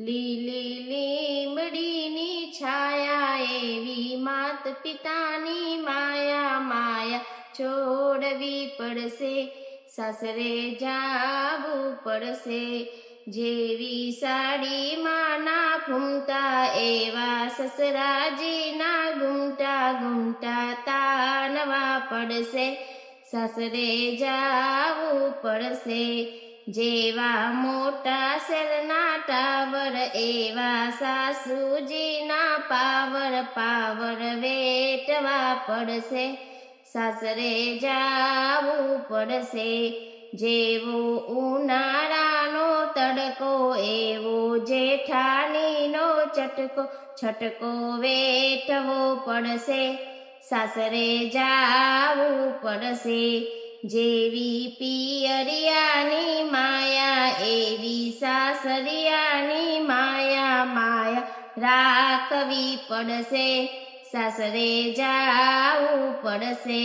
લીલી લીમડીની છાયા એવી માત પિતાની માયા માયા છોડવી પડશે, સાસરે જાવું પડશે. જેવી સાડીમાં ના ફૂમતા એવા સસરાજીના ઘૂમટા ઘૂમટા તાનવા પડશે, સાસરે જાવું પડશે. જેવા મોટા શેરના ટાવર એવા સાસુજીના પાવર પાવર વેટવા પડશે, સાસરે જાવું પડશે. જેવો ઉનાળાનો તડકો એવો જેઠાણીનો ચટકો છટકો વેઠવો પડશે, સાસરે જાવું પડશે. જેવી પિયરિયાની માયા એવી સાસરિયાની માયા માયા રાખવી પડશે, સાસરે જાવું પડશે.